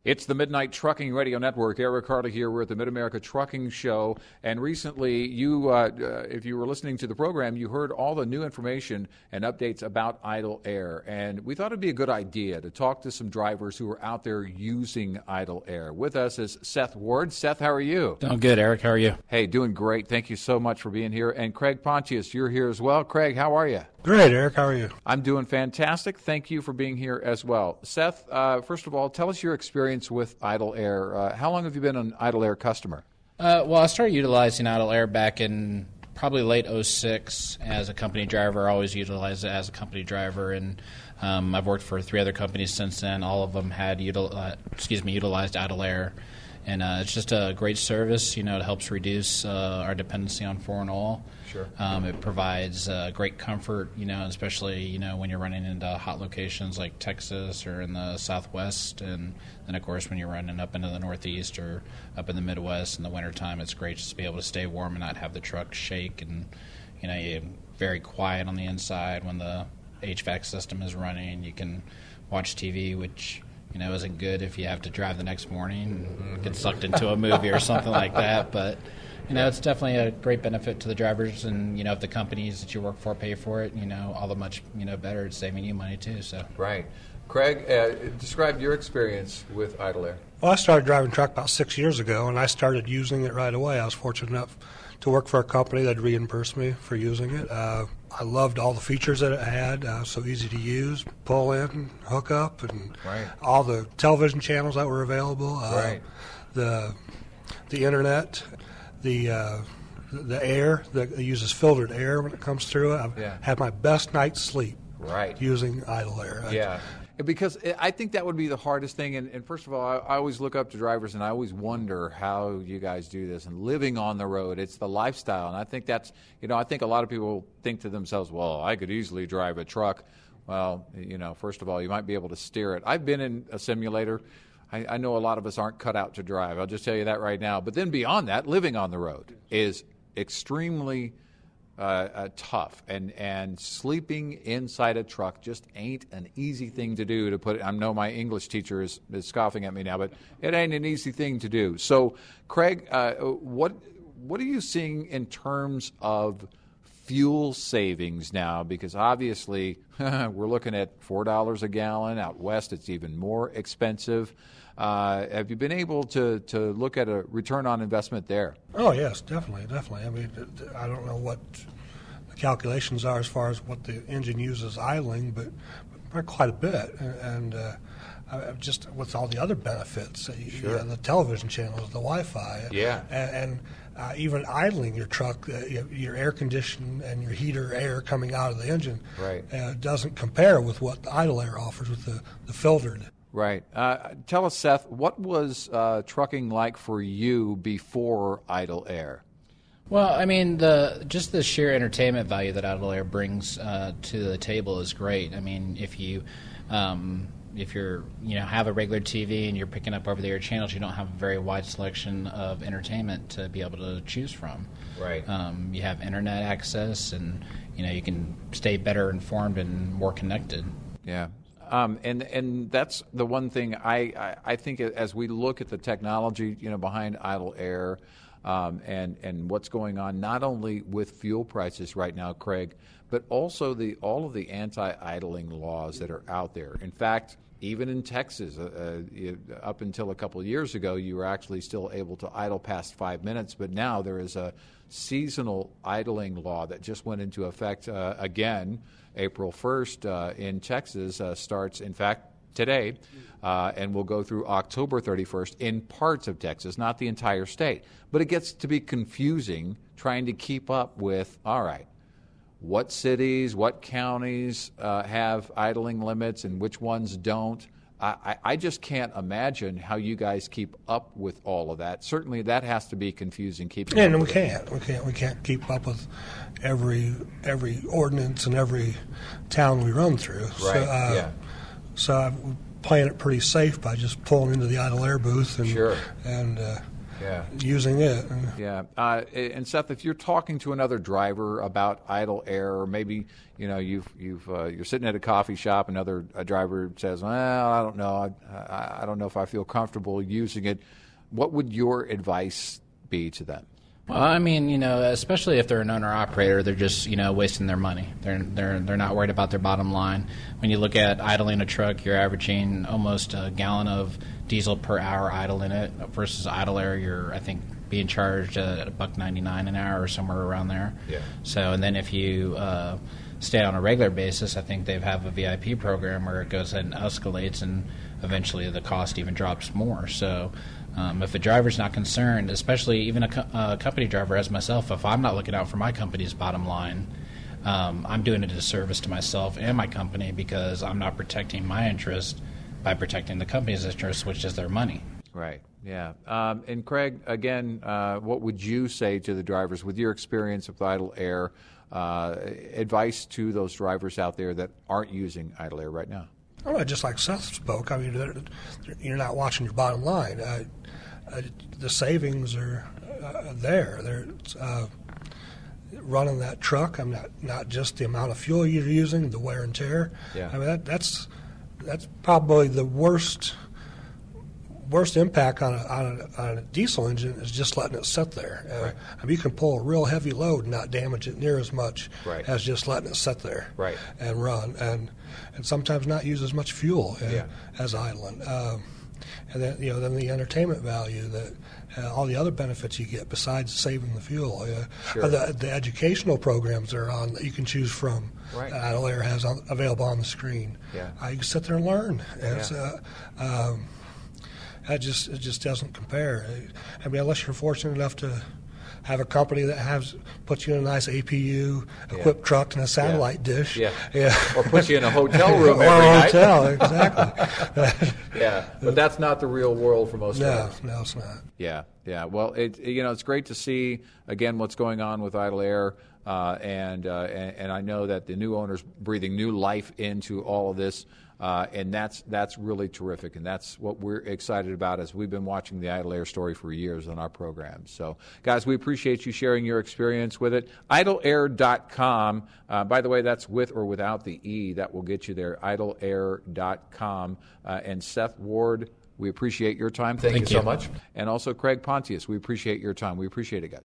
It's the Midnight Trucking Radio Network. Eric Harley here. We're at the Mid-America Trucking Show. And recently, if you were listening to the program, you heard all the new information and updates about IdleAir. And we thought it'd be a good idea to talk to some drivers who are out there using IdleAir. With us is Seth Ward. Seth, how are you? Doing good, Eric. How are you? Hey, doing great. Thank you so much for being here. And Craig Pontius, you're here as well. Craig, how are you? Great, Eric. How are you? I'm doing fantastic. Thank you for being here as well. Seth, first of all, tell us your experience with IdleAir. How long have you been an IdleAir customer? Well, I started utilizing IdleAir back in probably late 2006 as a company driver. I always utilized it as a company driver, and I've worked for 3 other companies since then. All of them had utilized IdleAir. And it's just a great service. It helps reduce our dependency on foreign oil. Sure. It provides great comfort, especially, when you're running into hot locations like Texas or in the Southwest. And then, of course, when you're running up into the Northeast or up in the Midwest in the wintertime, it's great just to be able to stay warm and not have the truck shake. And, you're very quiet on the inside when the HVAC system is running. You can watch TV, which isn't good if you have to drive the next morning and get sucked into a movie or something like that. But, it's definitely a great benefit to the drivers. And, if the companies that you work for pay for it, all the much, better. It's saving you money, too. So Right. Craig, describe your experience with IdleAir. Well, I started driving truck about 6 years ago, and I started using it right away. I was fortunate enough to work for a company that reimbursed me for using it. I loved all the features that it had, so easy to use, pull in, hook up, and all the television channels that were available, the internet, the air that uses filtered air when it comes through it. I've had my best night's sleep using IdleAir. Yeah. Because I think that would be the hardest thing. And first of all, I always look up to drivers, and I always wonder how you guys do this. And living on the road, it's the lifestyle. And I think that's, I think a lot of people think to themselves, well, I could easily drive a truck. Well, first of all, you might be able to steer it. I've been in a simulator. I know a lot of us aren't cut out to drive. I'll just tell you that right now. But then beyond that, living on the road is extremely tough, and sleeping inside a truck just ain't an easy thing to do. To put it, I know my English teacher is scoffing at me now, but it ain't an easy thing to do. So, Craig, what are you seeing in terms of fuel savings now? Because obviously we're looking at $4 a gallon. Out west, it's even more expensive. Have you been able to look at a return on investment there? Oh, yes, definitely. I mean, I don't know what the calculations are as far as what the engine uses idling, but quite a bit. And just with all the other benefits, the television channels, the Wi-Fi, and even idling your truck, your air condition and your heater air coming out of the engine doesn't compare with what the IdleAir offers with the filtered. Right. Tell us, Seth, what was trucking like for you before IdleAir? Well, I mean, just the sheer entertainment value that IdleAir brings to the table is great. I mean, if you're have a regular TV and you're picking up over-the-air channels, you don't have a very wide selection of entertainment to be able to choose from. Right. You have internet access, and you can stay better informed and more connected. Yeah. And that's the one thing I think as we look at the technology behind IdleAir and what's going on not only with fuel prices right now, Craig, but also all of the anti-idling laws that are out there. In fact, even in Texas, up until a couple of years ago, you were actually still able to idle past 5 minutes, but now there is a seasonal idling law that just went into effect again April 1st in Texas, starts, in fact, today, and will go through October 31st in parts of Texas, not the entire state. But it gets to be confusing trying to keep up with, all right, what cities, what counties have idling limits and which ones don't. I just can't imagine how you guys keep up with all of that. Certainly, that has to be confusing. Keeping and we can't keep up with every ordinance in every town we run through. Right. So I'm playing it pretty safe by just pulling into the IdleAir booth and using it. Yeah, and Seth, if you're talking to another driver about IdleAir, or maybe you're sitting at a coffee shop, a driver says, "Well, I don't know, I don't know if I feel comfortable using it." What would your advice be to them? Well, I mean, especially if they're an owner-operator, they're just, wasting their money. They're not worried about their bottom line. When you look at idling a truck, you're averaging almost a gallon of diesel per hour idle in it versus IdleAir. You're, I think, being charged at $1.99 an hour or somewhere around there. Yeah. So, and then if you stay on a regular basis, I think they have a VIP program where it goes and escalates, and eventually the cost even drops more. So. If a driver's not concerned, especially even a company driver as myself, if I'm not looking out for my company's bottom line, I'm doing a disservice to myself and my company because I'm not protecting my interest by protecting the company's interest, which is their money. Right, yeah. And Craig, again, what would you say to the drivers with your experience with IdleAir, advice to those drivers out there that aren't using IdleAir right now? Oh, just like Seth spoke, I mean, you're not watching your bottom line. The savings are there. They're running that truck. I'm not just the amount of fuel you're using, the wear and tear. Yeah. I mean, that's probably the worst impact on a diesel engine is just letting it sit there. Right. I mean, you can pull a real heavy load and not damage it near as much right. as just letting it sit there right. and run, and sometimes not use as much fuel as idling. And then then the entertainment value, that all the other benefits you get besides saving the fuel. Sure. The educational programs that are on that you can choose from. Right. That IdleAir has available on the screen. Yeah. You can sit there and learn. Yeah. It just doesn't compare. I mean, unless you're fortunate enough to have a company that puts you in a nice APU equipped truck and a satellite dish. Yeah. Or puts you in a hotel room every night. Hotel, Exactly. Yeah, but that's not the real world for most drivers. No, it's not. Yeah. Well, it's great to see again what's going on with IdleAir, and I know that the new owner's breathing new life into all of this. And that's really terrific, and that's what we're excited about as we've been watching the IdleAir story for years on our program. So, guys, we appreciate you sharing your experience with it. IdleAir.com. By the way, that's with or without the E. That will get you there. IdleAir.com. And Seth Ward, we appreciate your time. Thank you so much. And also Craig Pontius, we appreciate your time. We appreciate it, guys.